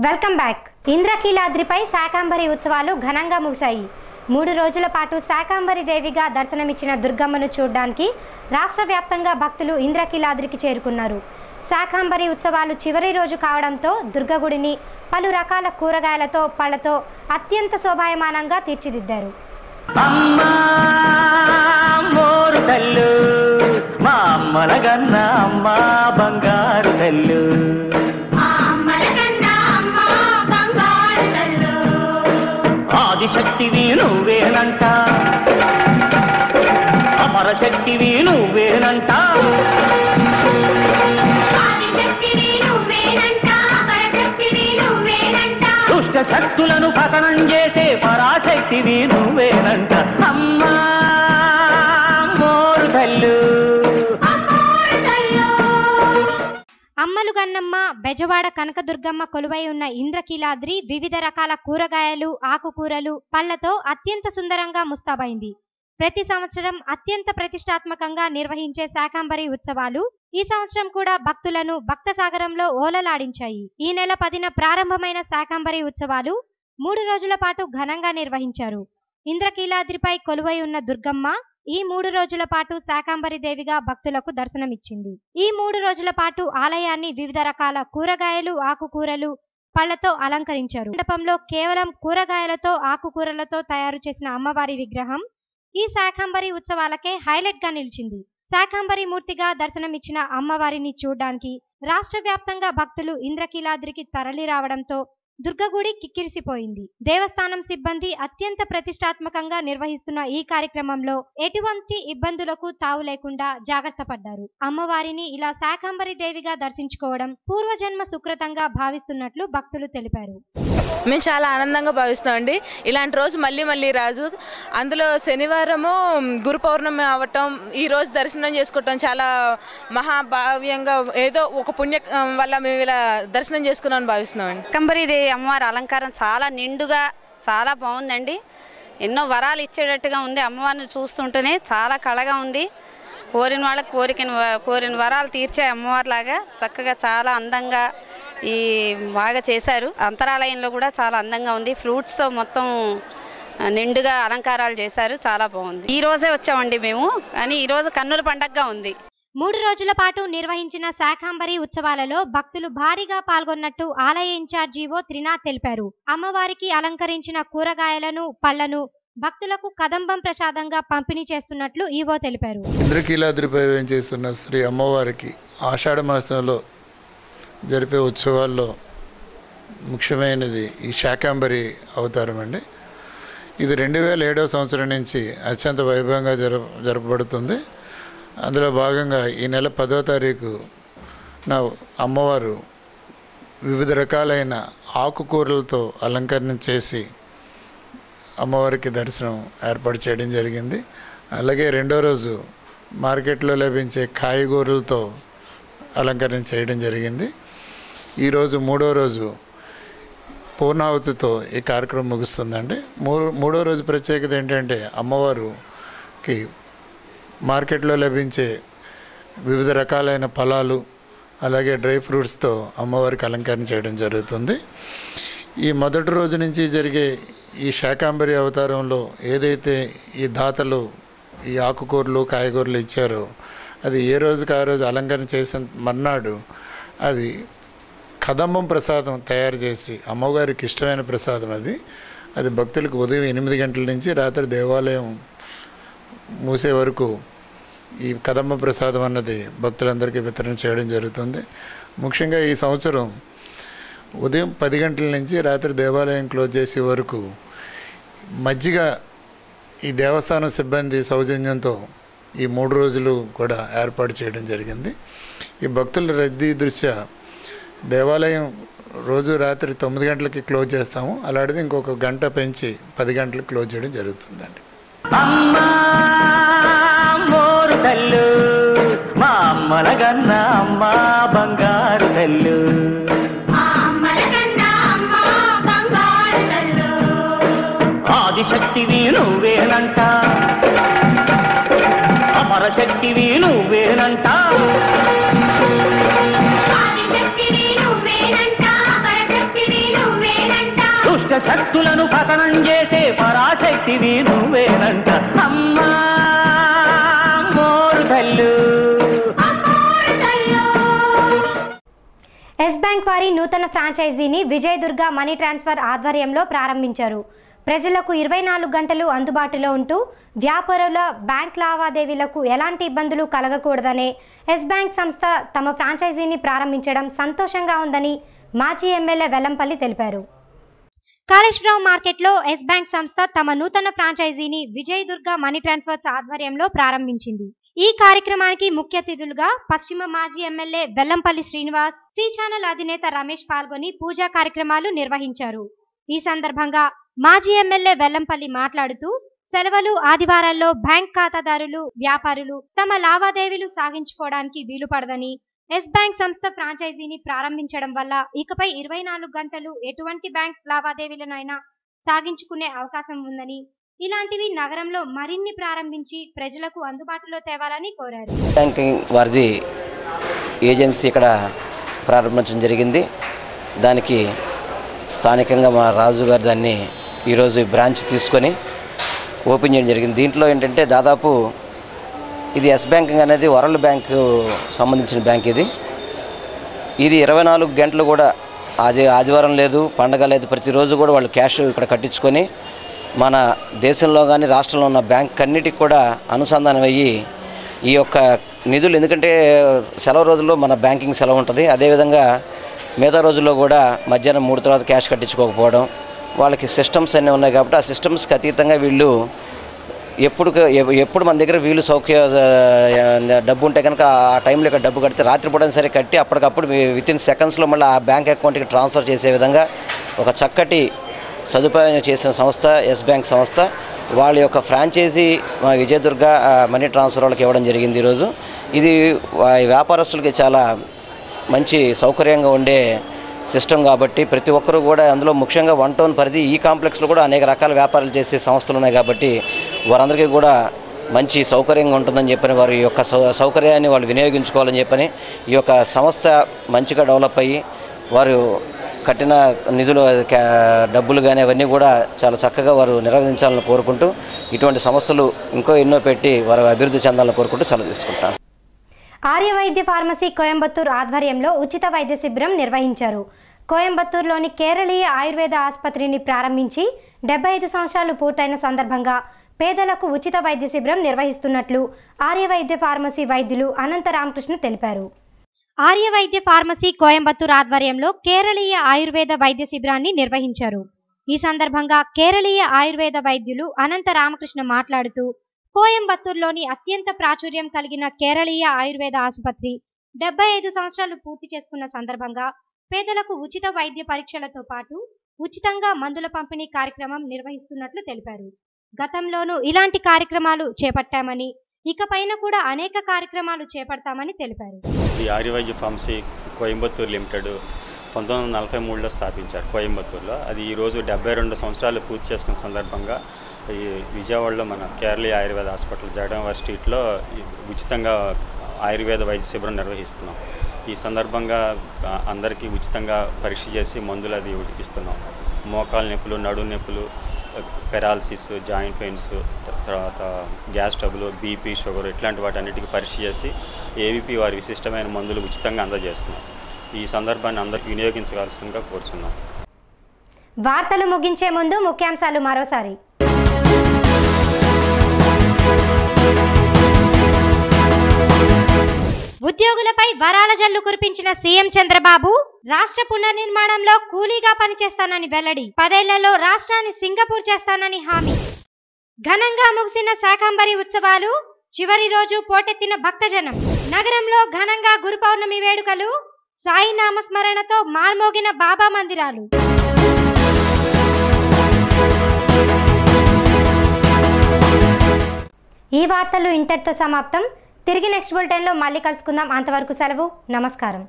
Welcome back. ఇంద్రకీలాద్రిపై శాకాంబరి ఉత్సవాలు ఘనంగా ముగిశాయి. 3 రోజుల పాటు శాకాంబరి దేవిగా దర్శనమిచ్చిన దుర్గమ్మను చూడడానికి రాష్ట్ర వ్యాప్తంగా భక్తులు ఇంద్రకీలాద్రికి చేరుకున్నారు. శాకాంబరి ఉత్సవాలు చివరి రోజు కావడంతో దుర్గగుడిని పలు రకాల కూరగాయలతో పళ్లతో అత్యంత శోభాయమానంగా తీర్చిదిద్దారు. ఆదిశక్తివి నువ్వేనంట, అమరశక్తివి నువ్వేనంట, దుష్ట శక్తులను పతనం చేసే పరాశక్తివి నువ్వేనంట. అమ్మా మోరు తల్లు. అమ్మలు గన్నమ్మ బెజవాడ కనకదుర్గమ్మ కొలువై ఉన్న ఇంద్రకీలాద్రి వివిధ రకాల కూరగాయలు, ఆకుకూరలు, పళ్లతో అత్యంత సుందరంగా ముస్తాబైంది. ప్రతి సంవత్సరం అత్యంత ప్రతిష్టాత్మకంగా నిర్వహించే శాకాంబరి ఉత్సవాలు ఈ సంవత్సరం కూడా భక్తులను భక్త సాగరంలో ఓలలాడించాయి. ఈ నెల 10న ప్రారంభమైన శాకాంబరి ఉత్సవాలు 3 రోజుల పాటు ఘనంగా నిర్వహించారు. ఇంద్రకీలాద్రిపై కొలువై ఉన్న దుర్గమ్మ ఈ 3 రోజుల పాటు శాకాంబరి దేవిగా భక్తులకు దర్శనమిచ్చింది. ఈ 3 రోజుల పాటు ఆలయాన్ని వివిధ రకాల కూరగాయలు, ఆకుకూరలు, పళ్లతో అలంకరించారు. మండపంలో కేవలం కూరగాయలతో, ఆకుకూరలతో తయారు చేసిన అమ్మవారి విగ్రహం ఈ శాకాంబరి ఉత్సవాలకే హైలైట్ గా నిలిచింది. శాకాంబరి మూర్తిగా దర్శనమిచ్చిన అమ్మవారిని చూడ్డానికి రాష్ట్ర వ్యాప్తంగా భక్తులు ఇంద్రకీలాద్రికి తరలి రావడంతో దుర్గగుడి కిక్కిరిసిపోయింది. దేవస్థానం సిబ్బంది అత్యంత ప్రతిష్టాత్మకంగా నిర్వహిస్తున్న ఈ కార్యక్రమంలో ఎటువంటి ఇబ్బందులకు తావు లేకుండా జాగ్రత్త పడ్డారు. అమ్మవారిని ఇలా శాకాంబరి దేవిగా దర్శించుకోవడం పూర్వజన్మ సుకృతంగా భావిస్తున్నట్లు భక్తులు తెలిపారు. మేము చాలా ఆనందంగా భావిస్తామండి. ఇలాంటి రోజు మళ్ళీ రాజు, అందులో శనివారము గురు పౌర్ణమి అవ్వటం, ఈ రోజు దర్శనం చేసుకోవటం చాలా మహాభావ్యంగా, ఏదో ఒక పుణ్య వల్ల మేము ఇలా దర్శనం చేసుకున్నామని భావిస్తున్నామండి. శాకంబరి దేవి అమ్మవారి అలంకారం చాలా నిండుగా చాలా బాగుందండి. ఎన్నో వరాలు ఇచ్చేటట్టుగా ఉంది. అమ్మవారిని చూస్తుంటేనే చాలా కళగా ఉంది. కోరిన వాళ్ళకి కోరిన వరాలు తీర్చే అమ్మవారిలాగా చక్కగా చాలా అందంగా బాగా చేశారు. అంతరాలయంలో కూడా చాలా అందంగా ఉంది. ఫ్రూట్స్తో మొత్తం నిండుగా అలంకారాలు చేశారు. చాలా బాగుంది. ఈ రోజే వచ్చామండి మేము, కానీ ఈరోజు కన్నుల పండగగా ఉంది. 3 రోజుల పాటు నిర్వహించిన శాకాంబరి ఉత్సవాలలో భక్తులు భారీగా పాల్గొన్నట్టు ఆలయ ఇన్ఛార్జీఓ త్రినాథ్ తెలిపారు. అమ్మవారికి అలంకరించిన కూరగాయలను, పళ్లను భక్తులకు కదంబం ప్రసాదంగా పంపిణీ చేస్తున్నట్లు ఈవో తెలిపారు. ఇంద్రకీలాద్రిపై వేంచేస్తున్న శ్రీ అమ్మవారికి ఆషాఢ మాసంలో జరిపే ఉత్సవాల్లో ముఖ్యమైనది ఈ శాకాంబరి అవతారం అండి. ఇది 2007వ సంవత్సరం నుంచి అత్యంత వైభవంగా జరపబడుతుంది. అందులో భాగంగా ఈ నెల 10వ తారీఖు నా అమ్మవారు వివిధ రకాలైన ఆకుకూరలతో అలంకరణ చేసి అమ్మవారికి దర్శనం ఏర్పాటు చేయడం జరిగింది. అలాగే 2వ రోజు మార్కెట్లో లభించే కాయగూరలతో అలంకరణ చేయడం జరిగింది. ఈరోజు 3వ రోజు పూర్ణావతితో ఈ కార్యక్రమం ముగుస్తుందండి. 3వ రోజు ప్రత్యేకత ఏంటంటే అమ్మవారికి మార్కెట్లో లభించే వివిధ రకాలైన ఫలాలు అలాగే డ్రై ఫ్రూట్స్తో అమ్మవారికి అలంకరణ చేయడం జరుగుతుంది. ఈ మొదటి రోజు నుంచి జరిగే ఈ శాకాంబరి అవతారంలో ఏదైతే ఈ దాతలు ఈ ఆకుకూరలు, కాయగూరలు ఇచ్చారో అది ఏ రోజుకి ఆ రోజు అలంకరణ చేసిన మర్నాడు అది కదంబం ప్రసాదం తయారు చేసి, అమ్మవారికి ఇష్టమైన ప్రసాదం అది భక్తులకు ఉదయం 8 గంటల నుంచి రాత్రి దేవాలయం మూసే వరకు ఈ కదంబ ప్రసాదం అన్నది భక్తులందరికీ వితరణ చేయడం జరుగుతుంది. ముఖ్యంగా ఈ సంవత్సరం ఉదయం 10 గంటల నుంచి రాత్రి దేవాలయం క్లోజ్ చేసే వరకు మజ్జిగ ఈ దేవస్థానం సిబ్బంది సౌజన్యంతో ఈ 3 రోజులు కూడా ఏర్పాటు చేయడం జరిగింది. ఈ భక్తుల రద్దీ దృష్ట్యా దేవాలయం రోజు రాత్రి 9 గంటలకి క్లోజ్ చేస్తాము. అలాంటిది ఇంకొక గంట పెంచి 10 గంటలకు క్లోజ్ చేయడం జరుగుతుందండి. అమ్మా మోరు తల్లు, మా అమ్మల గన్న అమ్మ బంగారు తల్లు. ఆదిశక్తివి నువ్వేనంట, అమరశక్తివి నువ్వేనంట, పతనం చేసే పరాశక్తివి నువ్వేనంట అమ్మా మోరు తల్లు. ఎస్ బ్యాంక్ వారి నూతన ఫ్రాంచైజీని విజయదుర్గ మనీ ట్రాన్స్ఫర్ ఆధ్వర్యంలో ప్రారంభించారు. ప్రజలకు 24 గంటలు అందుబాటులో ఉంటూ వ్యాపారుల బ్యాంక్ లావాదేవీలకు ఎలాంటి ఇబ్బందులు కలగకూడదనే ఎస్ బ్యాంక్ సంస్థ తమ ఫ్రాంచైజీని ప్రారంభించడం సంతోషంగా ఉందని మాజీ ఎమ్మెల్యే వెల్లంపల్లి తెలిపారు. కాళేశ్వరం మార్కెట్లో ఎస్ బ్యాంక్ సంస్థ తమ నూతన ఫ్రాంచైజీని విజయదుర్గ మనీ ట్రాన్స్ఫర్స్ ఆధ్వర్యంలో ప్రారంభించింది. ఈ కార్యక్రమానికి ముఖ్య అతిథులుగా పశ్చిమ మాజీ MLA Vellampalli Srinivas, C channel అధినేత రమేష్ పాల్గొని పూజా కార్యక్రమాలు నిర్వహించారు. ఈ సందర్భంగా మాజీ ఎమ్మెల్యే వెల్లంపల్లి మాట్లాడుతూ సెలవులు, ఆదివారాల్లో బ్యాంక్ ఖాతాదారులు, వ్యాపారులు తమ లావాదేవీలు సాగించుకోవడానికి వీలు పడదని, ఎస్ బ్యాంక్ సంస్థ ఫ్రాంచైజీని ప్రారంభించడం వల్ల ఇకపై 24 గంటలు ఎటువంటి బ్యాంక్ లావాదేవీలనైనా సాగించుకునే అవకాశం ఉందని, ఇలాంటివి నగరంలో మరిన్ని ప్రారంభించి ప్రజలకు అందుబాటులో తేవాలని కోరారు. బ్యాంకింగ్ వారిది ఏజెన్సీ ఇక్కడ ప్రారంభించడం జరిగింది. దానికి స్థానికంగా మా రాజు గారు దాన్ని ఈరోజు బ్రాంచ్ తీసుకొని ఓపెన్ చేయడం జరిగింది. దీంట్లో ఏంటంటే దాదాపు ఇది ఎస్ బ్యాంకింగ్ అనేది వరల్డ్ బ్యాంకు సంబంధించిన బ్యాంక్. ఇది 24 గంటలు కూడా ఆదివారం లేదు, పండగ లేదు, ప్రతిరోజు కూడా వాళ్ళు క్యాష్ ఇక్కడ కట్టించుకొని మన దేశంలో కానీ రాష్ట్రంలో ఉన్న బ్యాంక్ అన్నిటికి కూడా అనుసంధానం అయ్యి ఈ యొక్క నిధులు, ఎందుకంటే సెలవు రోజుల్లో మన బ్యాంకింగ్ సెలవు ఉంటుంది, అదేవిధంగా మిగతా రోజుల్లో కూడా మధ్యాహ్నం 3 తర్వాత క్యాష్ కట్టించుకోకపోవడం, వాళ్ళకి సిస్టమ్స్ అన్నీ ఉన్నాయి కాబట్టి ఆ సిస్టమ్స్కి అతీతంగా వీళ్ళు ఎప్పుడు మన దగ్గర వీలు సౌఖ్య డబ్బు ఉంటే కనుక ఆ టైంలో ఇక్కడ డబ్బు కడితే రాత్రిపూట సరే కట్టి అప్పటికప్పుడు వితిన్ సెకండ్స్లో మళ్ళీ ఆ బ్యాంక్ అకౌంట్కి ట్రాన్స్ఫర్ చేసే విధంగా ఒక చక్కటి సదుపాయం చేసిన సంస్థ ఎస్ బ్యాంక్ సంస్థ. వాళ్ళ యొక్క ఫ్రాంచైజీ విజయదుర్గ మనీ ట్రాన్స్ఫర్ వాళ్ళకి ఇవ్వడం జరిగింది ఈరోజు. ఇది వ్యాపారస్తులకి చాలా మంచి సౌకర్యంగా ఉండే సిస్టమ్ కాబట్టి ప్రతి ఒక్కరూ కూడా అందులో ముఖ్యంగా 1 టౌన్ పరిధి ఈ కాంప్లెక్స్లో కూడా అనేక రకాల వ్యాపారాలు చేసే సంస్థలు ఉన్నాయి కాబట్టి వారందరికీ కూడా మంచి సౌకర్యంగా ఉంటుందని చెప్పని వారి యొక్క సౌకర్యాన్ని వాళ్ళు వినియోగించుకోవాలని చెప్పని ఈ యొక్క సంస్థ మంచిగా డెవలప్ అయ్యి వారు కట్టిన నిధులు డబ్బులు కానీ అవన్నీ కూడా చాలా చక్కగా వారు నిర్వహించాలని కోరుకుంటూ ఇటువంటి సంస్థలు ఇంకో ఎన్నో పెట్టి వారు అభివృద్ధి చెందాలని కోరుకుంటూ సెలవు తీసుకుంటాను. ఆర్య వైద్య ఫార్మసీ కోయంబత్తూరు ఆధ్వర్యంలో ఉచిత వైద్య శిబిరం నిర్వహించారు. కోయంబత్తూరులోని కేరళీయ ఆయుర్వేద ఆసుపత్రిని ప్రారంభించి 75 సంవత్సరాలు పూర్తయిన సందర్భంగా పేదలకు ఉచిత వైద్య శిబిరం నిర్వహిస్తున్నట్లు ఆర్య వైద్య ఫార్మసీ వైద్యులు అనంత రామకృష్ణ తెలిపారు. ఆర్య వైద్య ఫార్మసీ కోయంబత్తూరు ఆధ్వర్యంలో కేరళీయ ఆయుర్వేద వైద్య శిబిరాన్ని నిర్వహించారు. ఈ సందర్భంగా కేరళీయ ఆయుర్వేద వైద్యులు అనంత రామకృష్ణ మాట్లాడుతూ కోయంబత్తూరులోని అత్యంత ప్రాచుర్యం కలిగిన కేరళీయ ఆయుర్వేద ఆసుపత్రి 75 సంవత్సరాలు పూర్తి చేసుకున్న సందర్భంగా పేదలకు ఉచిత వైద్య పరీక్షలతో పాటు ఉచితంగా మందుల పంపిణీ కార్యక్రమం నిర్వహిస్తున్నట్లు తెలిపారు. గతంలోనూ ఇలాంటి కార్యక్రమాలు చేపట్టామని, ఇకపైన కూడా అనేక కార్యక్రమాలు చేపడతామని తెలిపారు. ఈ ఆర్య వైద్య ఫార్మసీ కోయంబత్తూరు లిమిటెడ్ 1943లో స్థాపించారు కోయంబత్తూరులో. అది ఈరోజు 72 సంవత్సరాలు పూర్తి చేసుకున్న సందర్భంగా ఈ విజయవాడలో మన కేరళీయ ఆయుర్వేద హాస్పిటల్ జగడంవారి స్ట్రీట్లో ఉచితంగా ఆయుర్వేద వైద్య శిబిరం నిర్వహిస్తున్నాం. ఈ సందర్భంగా అందరికీ ఉచితంగా పరీక్ష చేసి మందులు అది ఇస్తున్నాం. మోకాలు నొప్పులు, నడుము నొప్పులు, పెరాలసిస్, జాయింట్ పెయిన్స్, తర్వాత గ్యాస్ ట్రబుల్, బీపీ, షుగర్ ఇట్లాంటి వాటన్నిటికీ పరీక్ష చేసి ఏవీపీ వారి విశిష్టమైన మందులు ఉచితంగా అందజేస్తున్నాం. ఈ సందర్భాన్ని అందరికీ వినియోగించవలసిందిగా కోరుతున్నాం. వార్తలు ముగించే ముందు ముఖ్యాంశాలు మరోసారి. ఉద్యోగులపై వరాల జల్లు కురిపించిన సీఎం చంద్రబాబు రాష్ట్ర పునర్నిర్మాణంలో కూలీగా పనిచేస్తానని వెల్లడి. 10 ఏళ్లలో రాష్ట్రాన్ని సింగపూర్ చేస్తానని హామీ. ఘనంగా ముగిసిన శాకంబరి ఉత్సవాలు, చివరి రోజు పోటెత్తిన భక్తజనం. నగరంలో ఘనంగా గురు పౌర్ణమి వేడుకలు, సాయి నామస్మరణతో మార్మోగిన బాబా మందిరాలు. ఈ వార్తలు ఇంతటితో సమాప్తం. తిరిగి నెక్స్ట్ బులెటిన్లో మళ్ళీ కలుసుకుందాం. అంతవరకు సెలవు. నమస్కారం.